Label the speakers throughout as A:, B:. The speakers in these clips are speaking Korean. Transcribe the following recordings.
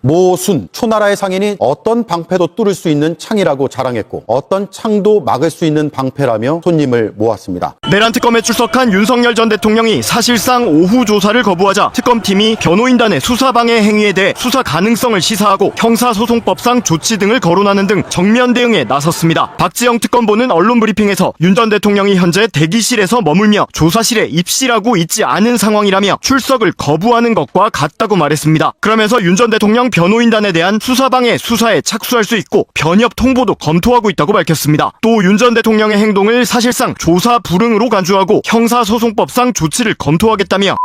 A: 모순, 초나라의 상인이 어떤 방패도 뚫을 수 있는 창이라고 자랑했고 어떤 창도 막을 수 있는 방패라며 손님을 모았습니다.
B: 내란 특검에 출석한 윤석열 전 대통령이 사실상 오후 조사를 거부하자 특검팀이 변호인단의 수사방해 행위에 대해 수사 가능성을 시사하고 형사소송법상 조치 등을 거론하는 등 정면 대응에 나섰습니다. 박지영 특검보는 언론 브리핑에서 윤 전 대통령이 현재 대기실에서 머물며 조사실에 입실하고 있지 않은 상황이라며 출석을 거부하는 것과 같다고 말했습니다. 그러면서 윤 전 대통령 변호인단에 대한 수사방해 수사에 착수할 수 있고 변협 통보도 검토하고 있다고 밝혔습니다. 또 윤 전 대통령의 행동을 사실상 조사 불응으로 간주하고 형사소송법상 조치를 검토하겠다며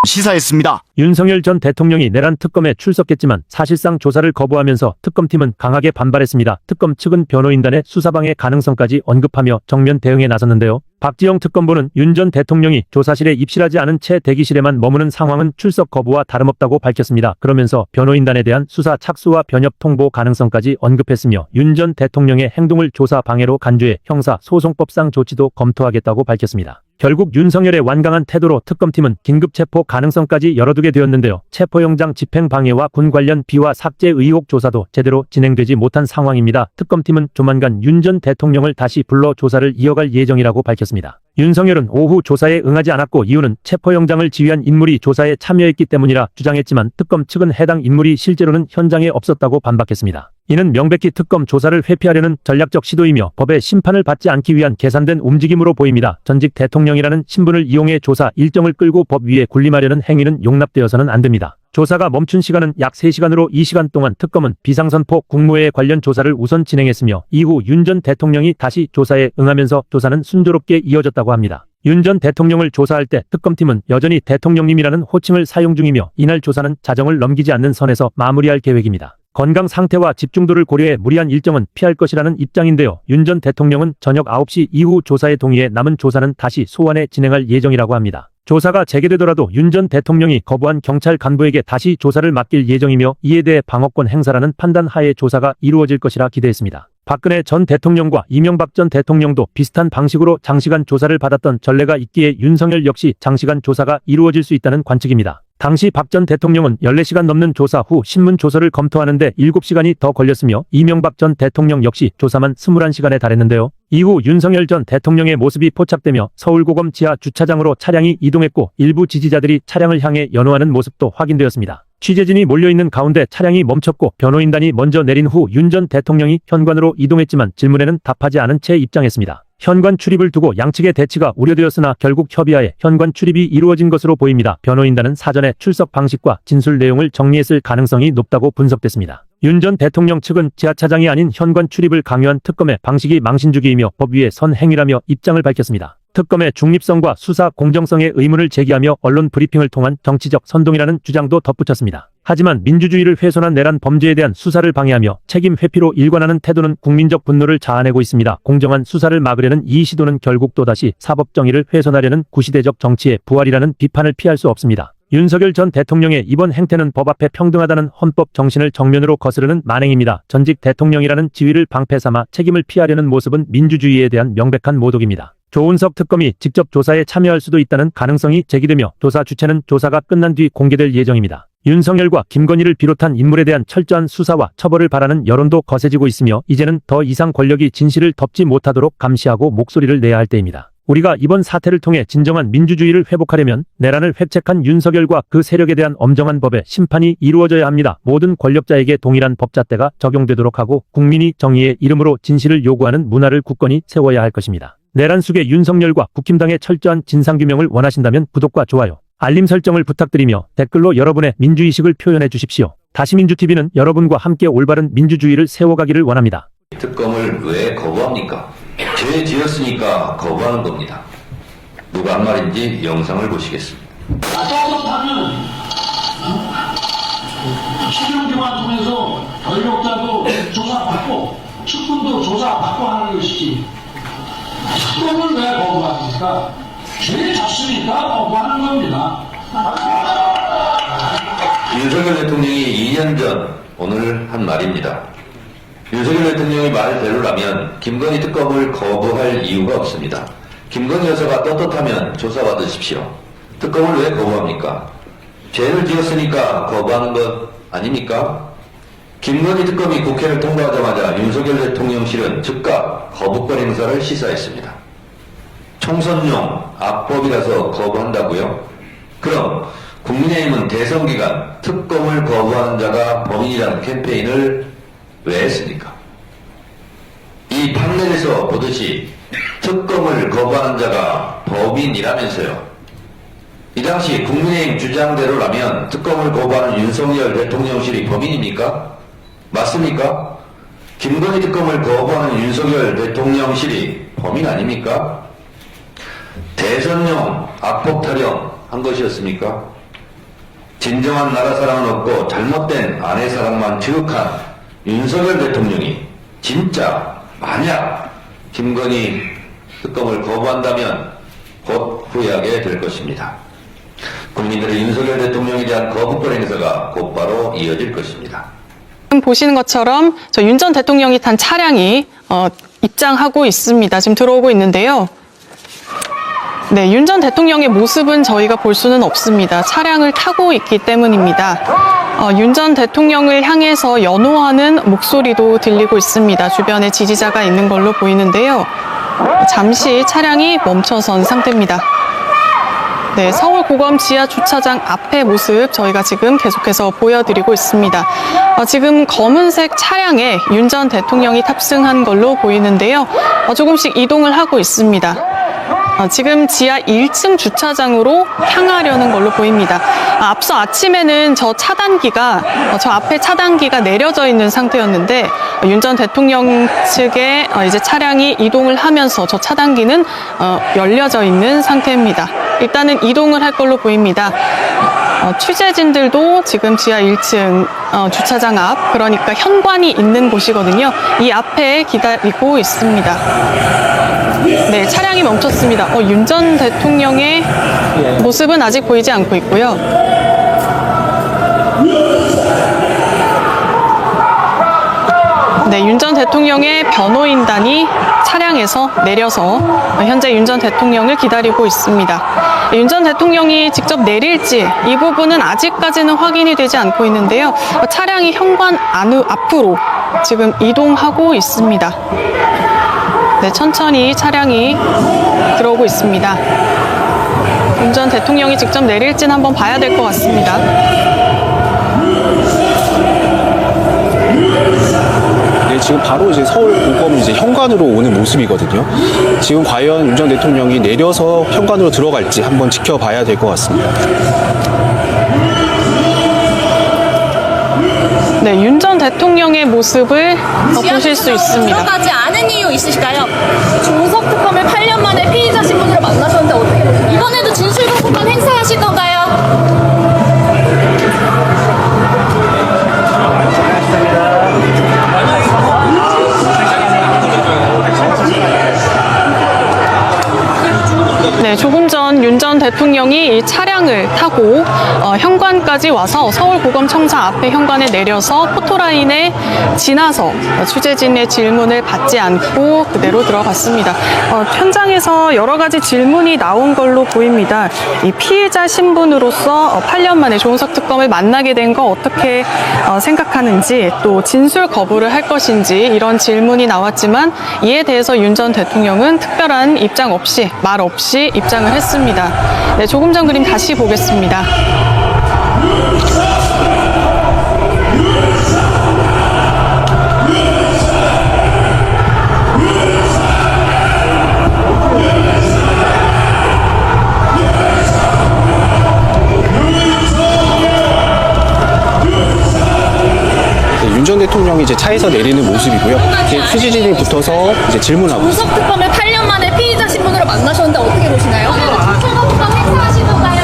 B: 시사했습니다.
C: 윤석열 전 대통령이 내란 특검에 출석했지만 사실상 조사를 거부하면서 특검팀은 강하게 반발했습니다. 특검 측은 변호인단의 수사방해 가능성까지 언급하며 정면 대응에 나섰는데요. 박지영 특검보는 윤 전 대통령이 조사실에 입실하지 않은 채 대기실에만 머무는 상황은 출석 거부와 다름없다고 밝혔습니다. 그러면서 변호인단에 대한 수사 착수와 변협 통보 가능성까지 언급했으며 윤 전 대통령의 행동을 조사 방해로 간주해 형사 소송법상 조치도 검토하겠다고 밝혔습니다. 결국 윤석열의 완강한 태도로 특검팀은 긴급 체포 가능성까지 열어두게 되었는데요. 체포영장 집행 방해와 군 관련 비화 삭제 의혹 조사도 제대로 진행되지 못한 상황입니다. 특검팀은 조만간 윤 전 대통령을 다시 불러 조사를 이어갈 예정이라고 밝혔습니다. 윤석열은 오후 조사에 응하지 않았고 이유는 체포영장을 지휘한 인물이 조사에 참여했기 때문이라 주장했지만 특검 측은 해당 인물이 실제로는 현장에 없었다고 반박했습니다. 이는 명백히 특검 조사를 회피하려는 전략적 시도이며 법의 심판을 받지 않기 위한 계산된 움직임으로 보입니다. 전직 대통령이라는 신분을 이용해 조사 일정을 끌고 법 위에 군림하려는 행위는 용납되어서는 안 됩니다. 조사가 멈춘 시간은 약 3시간으로 이 시간 동안 특검은 비상선포 국무회의 관련 조사를 우선 진행했으며 이후 윤 전 대통령이 다시 조사에 응하면서 조사는 순조롭게 이어졌다고 합니다. 윤 전 대통령을 조사할 때 특검팀은 여전히 대통령님이라는 호칭을 사용 중이며 이날 조사는 자정을 넘기지 않는 선에서 마무리할 계획입니다. 건강 상태와 집중도를 고려해 무리한 일정은 피할 것이라는 입장인데요. 윤 전 대통령은 저녁 9시 이후 조사에 동의해 남은 조사는 다시 소환해 진행할 예정이라고 합니다. 조사가 재개되더라도 윤 전 대통령이 거부한 경찰 간부에게 다시 조사를 맡길 예정이며 이에 대해 방어권 행사라는 판단 하에 조사가 이루어질 것이라 기대했습니다. 박근혜 전 대통령과 이명박 전 대통령도 비슷한 방식으로 장시간 조사를 받았던 전례가 있기에 윤석열 역시 장시간 조사가 이루어질 수 있다는 관측입니다. 당시 박 전 대통령은 14시간 넘는 조사 후 신문 조서를 검토하는데 7시간이 더 걸렸으며 이명박 전 대통령 역시 조사만 21시간에 달했는데요. 이후 윤석열 전 대통령의 모습이 포착되며 서울고검 지하 주차장으로 차량이 이동했고 일부 지지자들이 차량을 향해 연호하는 모습도 확인되었습니다. 취재진이 몰려있는 가운데 차량이 멈췄고 변호인단이 먼저 내린 후 윤 전 대통령이 현관으로 이동했지만 질문에는 답하지 않은 채 입장했습니다. 현관 출입을 두고 양측의 대치가 우려되었으나 결국 협의하에 현관 출입이 이루어진 것으로 보입니다. 변호인단은 사전에 출석 방식과 진술 내용을 정리했을 가능성이 높다고 분석됐습니다. 윤 전 대통령 측은 지하차장이 아닌 현관 출입을 강요한 특검의 방식이 망신주기이며 법 위에 선 행위라며 입장을 밝혔습니다. 특검의 중립성과 수사 공정성의 의문을 제기하며 언론 브리핑을 통한 정치적 선동이라는 주장도 덧붙였습니다. 하지만 민주주의를 훼손한 내란 범죄에 대한 수사를 방해하며 책임 회피로 일관하는 태도는 국민적 분노를 자아내고 있습니다. 공정한 수사를 막으려는 이 시도는 결국 또다시 사법 정의를 훼손하려는 구시대적 정치의 부활이라는 비판을 피할 수 없습니다. 윤석열 전 대통령의 이번 행태는 법 앞에 평등하다는 헌법 정신을 정면으로 거스르는 만행입니다. 전직 대통령이라는 지위를 방패 삼아 책임을 피하려는 모습은 민주주의에 대한 명백한 모독입니다. 조은석 특검이 직접 조사에 참여할 수도 있다는 가능성이 제기되며 조사 주체는 조사가 끝난 뒤 공개될 예정입니다. 윤석열과 김건희를 비롯한 인물에 대한 철저한 수사와 처벌을 바라는 여론도 거세지고 있으며 이제는 더 이상 권력이 진실을 덮지 못하도록 감시하고 목소리를 내야 할 때입니다. 우리가 이번 사태를 통해 진정한 민주주의를 회복하려면 내란을 획책한 윤석열과 그 세력에 대한 엄정한 법의 심판이 이루어져야 합니다. 모든 권력자에게 동일한 법잣대가 적용되도록 하고 국민이 정의의 이름으로 진실을 요구하는 문화를 굳건히 세워야 할 것입니다. 내란 속의 윤석열과 국힘당의 철저한 진상규명을 원하신다면 구독과 좋아요, 알림 설정을 부탁드리며 댓글로 여러분의 민주의식을 표현해 주십시오. 다시민주TV는 여러분과 함께 올바른 민주주의를 세워가기를 원합니다.
D: 특검을 왜 거부합니까? 죄 지었으니까 거부하는 겁니다. 누가 한 말인지 영상을 보시겠습니다.
E: 떳떳하면 실형제만 통해서 권력자도 조사받고 측근도 조사받고 하는 것이지 특검을 왜 거부합니까? 죄 졌으니까 거부하는 겁니다.
D: 윤석열 대통령이 2년 전 오늘 한 말입니다. 윤석열 대통령의 말대로라면 김건희 특검을 거부할 이유가 없습니다. 김건희 여사가 떳떳하면 조사받으십시오. 특검을 왜 거부합니까? 죄를 지었으니까 거부하는 것 아닙니까? 김건희 특검이 국회를 통과하자마자 윤석열 대통령실은 즉각 거부권 행사를 시사했습니다. 총선용 악법이라서 거부한다고요? 그럼 국민의힘은 대선 기간 특검을 거부하는 자가 범인이라는 캠페인을 왜 했습니까? 이 판넬에서 보듯이 특검을 거부하는 자가 범인이라면서요. 이 당시 국민의힘 주장대로라면 특검을 거부하는 윤석열 대통령실이 범인입니까? 맞습니까? 김건희 특검을 거부하는 윤석열 대통령실이 범인 아닙니까? 대선용 악법 타령한 것이었습니까? 진정한 나라 사랑은 없고 잘못된 아내 사랑만 지극한 윤석열 대통령이 진짜 만약 김건희 특검을 거부한다면 곧 후회하게 될 것입니다. 국민들의 윤석열 대통령에 대한 거부권 행사가 곧바로 이어질 것입니다.
F: 지금 보시는 것처럼 저 윤 전 대통령이 탄 차량이 입장하고 있습니다. 지금 들어오고 있는데요. 네, 윤 전 대통령의 모습은 저희가 볼 수는 없습니다. 차량을 타고 있기 때문입니다. 윤 전 대통령을 향해서 연호하는 목소리도 들리고 있습니다. 주변에 지지자가 있는 걸로 보이는데요. 잠시 차량이 멈춰선 상태입니다. 네, 서울고검 지하주차장 앞의 모습 저희가 지금 계속해서 보여드리고 있습니다. 지금 검은색 차량에 윤 전 대통령이 탑승한 걸로 보이는데요. 조금씩 이동을 하고 있습니다. 지금 지하 1층 주차장으로 향하려는 걸로 보입니다. 앞서 아침에는 저 앞에 차단기가 내려져 있는 상태였는데 윤 전 대통령 측에 이제 차량이 이동을 하면서 저 차단기는 열려져 있는 상태입니다. 일단은 이동을 할 걸로 보입니다. 취재진들도 지금 지하 1층 주차장 앞, 그러니까 현관이 있는 곳이거든요. 이 앞에 기다리고 있습니다. 네, 차량이 멈췄습니다. 윤 전 대통령의 모습은 아직 보이지 않고 있고요. 네, 윤 전 대통령의 변호인단이 차량에서 내려서 현재 윤 전 대통령을 기다리고 있습니다. 윤 전 대통령이 직접 내릴지 이 부분은 아직까지는 확인이 되지 않고 있는데요. 차량이 현관 앞으로 지금 이동하고 있습니다. 네, 천천히 차량이 들어오고 있습니다. 윤 전 대통령이 직접 내릴지는 한번 봐야 될 것 같습니다.
G: 네, 지금 바로 이제 서울고검 이제 현관으로 오는 모습이거든요. 지금 과연 윤 전 대통령이 내려서 현관으로 들어갈지 한번 지켜봐야 될 것 같습니다.
F: 네, 윤 전 대통령의 모습을 보실 수 있습니다.
H: 들어가지 않은 이유 있으실까요? 중석 특검을 8년 만에 피의자 신분으로 만나셨는데 어떻게 보세요? 이번에도 진술거부권 행사하실 건가요?
F: 네, 조금 전 윤 전 대통령이 이 차량을 타고 현관까지 와서 서울고검청사 앞에 현관에 내려서 포토라인에 지나서 취재진의 질문을 받지 않고 그대로 들어갔습니다. 현장에서 여러 가지 질문이 나온 걸로 보입니다. 이 피해자 신분으로서 8년 만에 조은석 특검을 만나게 된 거 어떻게 생각하는지, 또 진술 거부를 할 것인지 이런 질문이 나왔지만 이에 대해서 윤 전 대통령은 특별한 입장 없이, 말 없이 입장을 했습니다. 네, 조금 전 그림 다시 보겠습니다.
G: 윤 전 대통령이 이제 차에서 내리는 모습이고요. 이제 취재진이 붙어서 이제 질문하고 있습니다.
H: 중석 특검을 8년 만에 피의자 신분으로 만나셨는데 어떻게 보시나요? 진술거부권 행사하실 건가요?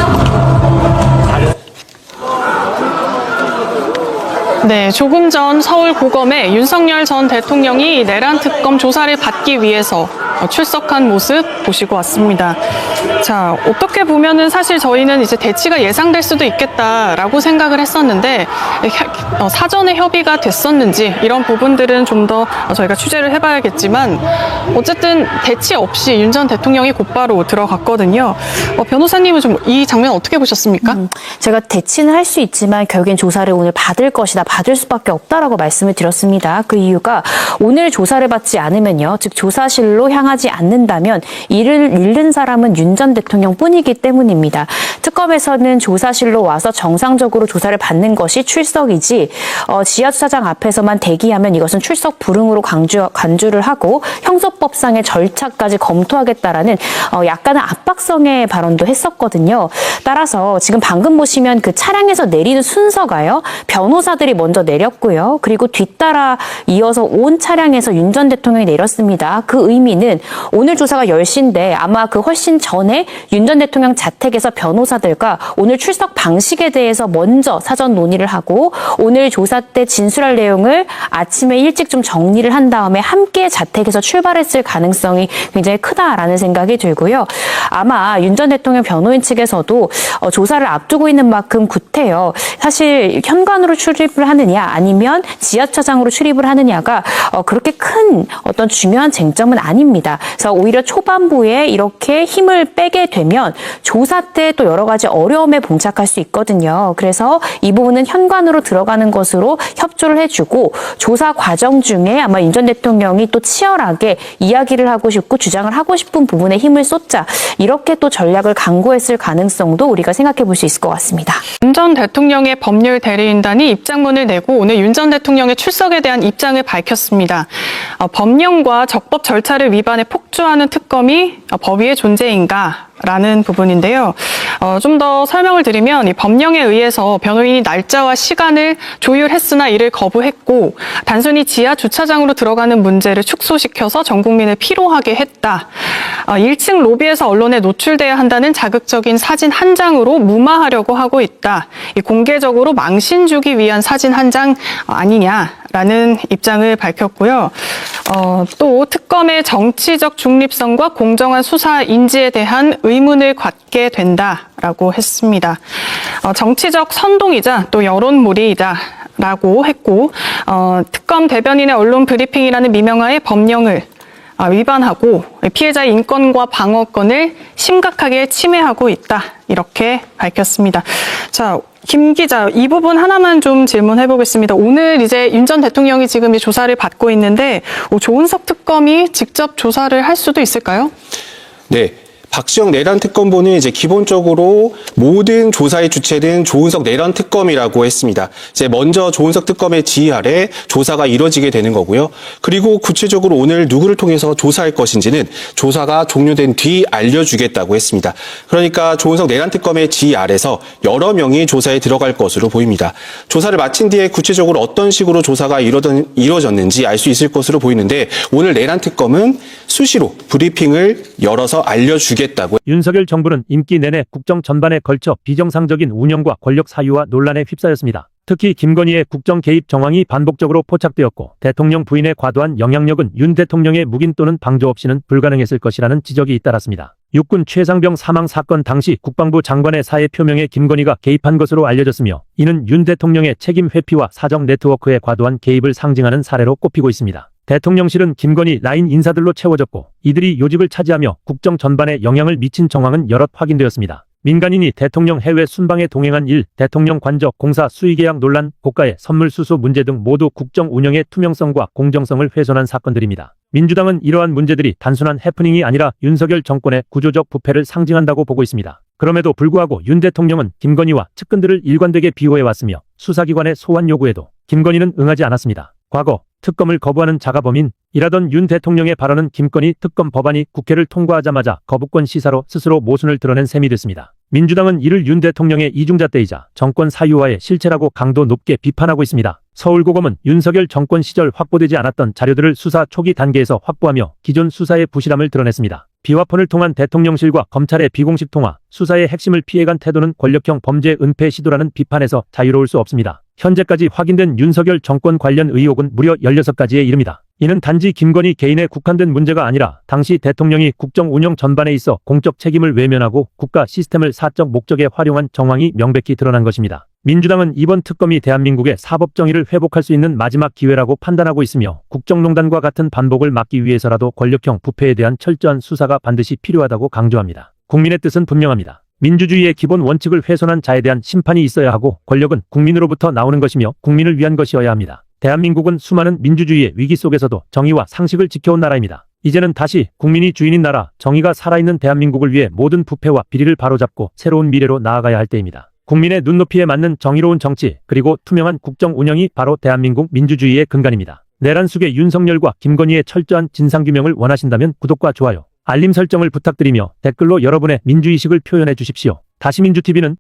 F: 네, 조금 전 서울고검에 윤석열 전 대통령이 내란 특검 조사를 받기 위해서 출석한 모습 보시고 왔습니다. 자, 어떻게 보면은 사실 저희는 이제 대치가 예상될 수도 있겠다라고 생각을 했었는데 사전에 협의가 됐었는지 이런 부분들은 좀 더 저희가 취재를 해봐야겠지만 어쨌든 대치 없이 윤 전 대통령이 곧바로 들어갔거든요. 변호사님은 좀 이 장면 어떻게 보셨습니까?
I: 제가 대치는 할 수 있지만 결국엔 조사를 오늘 받을 것이다, 받을 수밖에 없다라고 말씀을 드렸습니다. 그 이유가 오늘 조사를 받지 않으면요, 즉 조사실로 향하지 않는다면 이를 잃는 사람은 윤 전 대통령뿐이기 때문입니다. 특검에서는 조사실로 와서 정상적으로 조사를 받는 것이 출석이지 지하주차장 앞에서만 대기하면 이것은 출석 불응으로 간주를 하고 형소법상의 절차까지 검토하겠다라는 약간의 압박성의 발언도 했었거든요. 따라서 지금 방금 보시면 그 차량에서 내리는 순서가요, 변호사들이 먼저 내렸고요. 그리고 뒤따라 이어서 온 차량에서 윤 전 대통령이 내렸습니다. 그 의미는 오늘 조사가 10시인데 아마 그 훨씬 전에 윤 전 대통령 자택에서 변호사들과 오늘 출석 방식에 대해서 먼저 사전 논의를 하고 오늘 조사 때 진술할 내용을 아침에 일찍 좀 정리를 한 다음에 함께 자택에서 출발했을 가능성이 굉장히 크다라는 생각이 들고요. 아마 윤 전 대통령 변호인 측에서도 조사를 앞두고 있는 만큼 구태여 사실 현관으로 출입을 하느냐 아니면 지하주차장으로 출입을 하느냐가 그렇게 큰 어떤 중요한 쟁점은 아닙니다. 그래서 오히려 초반부에 이렇게 힘을 빼게 되면 조사 때 또 여러 가지 어려움에 봉착할 수 있거든요. 그래서 이 부분은 현관으로 들어가는 것으로 협조를 해주고 조사 과정 중에 아마 윤 전 대통령이 또 치열하게 이야기를 하고 싶고 주장을 하고 싶은 부분에 힘을 쏟자 이렇게 또 전략을 강구했을 가능성도 우리가 생각해 볼 수 있을 것 같습니다.
F: 윤 전 대통령의 법률 대리인단이 입장문을 내고 오늘 윤 전 대통령의 출석에 대한 입장을 밝혔습니다. 법령과 적법 절차를 위반해 폭주하는 특검이 법위의 존재인가? 라는 부분인데요. 좀 더 설명을 드리면 이 법령에 의해서 변호인이 날짜와 시간을 조율했으나 이를 거부했고 단순히 지하 주차장으로 들어가는 문제를 축소시켜서 전 국민을 피로하게 했다. 1층 로비에서 언론에 노출돼야 한다는 자극적인 사진 한 장으로 무마하려고 하고 있다. 공개적으로 망신 주기 위한 사진 한 장 아니냐라는 입장을 밝혔고요. 또 특검의 정치적 중립성과 공정한 수사 인지에 대한 의문을 갖게 된다라고 했습니다. 정치적 선동이자 또 여론몰이이다. 라고 했고 특검 대변인의 언론 브리핑이라는 미명하에 법령을 위반하고 피해자의 인권과 방어권을 심각하게 침해하고 있다. 이렇게 밝혔습니다. 자, 김 기자, 이 부분 하나만 좀 질문해 보겠습니다. 오늘 이제 윤 전 대통령이 지금 이 조사를 받고 있는데 조은석 특검이 직접 조사를 할 수도 있을까요?
G: 네. 박시영 내란 특검보는 이제 기본적으로 모든 조사의 주체는 조은석 내란 특검이라고 했습니다. 이제 먼저 조은석 특검의 지휘 아래 조사가 이뤄지게 되는 거고요. 그리고 구체적으로 오늘 누구를 통해서 조사할 것인지는 조사가 종료된 뒤 알려주겠다고 했습니다. 그러니까 조은석 내란 특검의 지휘 아래서 여러 명이 조사에 들어갈 것으로 보입니다. 조사를 마친 뒤에 구체적으로 어떤 식으로 조사가 이루어졌는지 알 수 있을 것으로 보이는데 오늘 내란 특검은 수시로 브리핑을 열어서 알려주겠다고.
C: 윤석열 정부는 임기 내내 국정 전반에 걸쳐 비정상적인 운영과 권력 사유와 논란에 휩싸였습니다. 특히 김건희의 국정 개입 정황이 반복적으로 포착되었고 대통령 부인의 과도한 영향력은 윤 대통령의 묵인 또는 방조 없이는 불가능했을 것이라는 지적이 잇따랐습니다. 육군 최상병 사망 사건 당시 국방부 장관의 사의 표명에 김건희가 개입한 것으로 알려졌으며 이는 윤 대통령의 책임 회피와 사정 네트워크의 과도한 개입을 상징하는 사례로 꼽히고 있습니다. 대통령실은 김건희 라인 인사들로 채워졌고 이들이 요직을 차지하며 국정 전반에 영향을 미친 정황은 여럿 확인되었습니다. 민간인이 대통령 해외 순방에 동행한 일, 대통령 관저 공사 수의계약 논란, 고가의 선물 수수 문제 등 모두 국정 운영의 투명성과 공정성을 훼손한 사건들입니다. 민주당은 이러한 문제들이 단순한 해프닝이 아니라 윤석열 정권의 구조적 부패를 상징한다고 보고 있습니다. 그럼에도 불구하고 윤 대통령은 김건희와 측근들을 일관되게 비호해왔으며 수사기관의 소환 요구에도 김건희는 응하지 않았습니다. 과거 특검을 거부하는 자가범인이라던 윤 대통령의 발언은 김건희 특검 법안이 국회를 통과하자마자 거부권 시사로 스스로 모순을 드러낸 셈이 됐습니다. 민주당은 이를 윤 대통령의 이중잣대이자 정권 사유화의 실체라고 강도 높게 비판하고 있습니다. 서울고검은 윤석열 정권 시절 확보되지 않았던 자료들을 수사 초기 단계에서 확보하며 기존 수사의 부실함을 드러냈습니다. 비화폰을 통한 대통령실과 검찰의 비공식 통화, 수사의 핵심을 피해간 태도는 권력형 범죄 은폐 시도라는 비판에서 자유로울 수 없습니다. 현재까지 확인된 윤석열 정권 관련 의혹은 무려 16가지에 이릅니다. 이는 단지 김건희 개인에 국한된 문제가 아니라 당시 대통령이 국정 운영 전반에 있어 공적 책임을 외면하고 국가 시스템을 사적 목적에 활용한 정황이 명백히 드러난 것입니다. 민주당은 이번 특검이 대한민국의 사법 정의를 회복할 수 있는 마지막 기회라고 판단하고 있으며 국정농단과 같은 반복을 막기 위해서라도 권력형 부패에 대한 철저한 수사가 반드시 필요하다고 강조합니다. 국민의 뜻은 분명합니다. 민주주의의 기본 원칙을 훼손한 자에 대한 심판이 있어야 하고 권력은 국민으로부터 나오는 것이며 국민을 위한 것이어야 합니다. 대한민국은 수많은 민주주의의 위기 속에서도 정의와 상식을 지켜온 나라입니다. 이제는 다시 국민이 주인인 나라, 정의가 살아있는 대한민국을 위해 모든 부패와 비리를 바로잡고 새로운 미래로 나아가야 할 때입니다. 국민의 눈높이에 맞는 정의로운 정치, 그리고 투명한 국정 운영이 바로 대한민국 민주주의의 근간입니다. 내란 속의 윤석열과 김건희의 철저한 진상규명을 원하신다면 구독과 좋아요, 알림 설정을 부탁드리며 댓글로 여러분의 민주의식을 표현해 주십시오. 다시민주TV는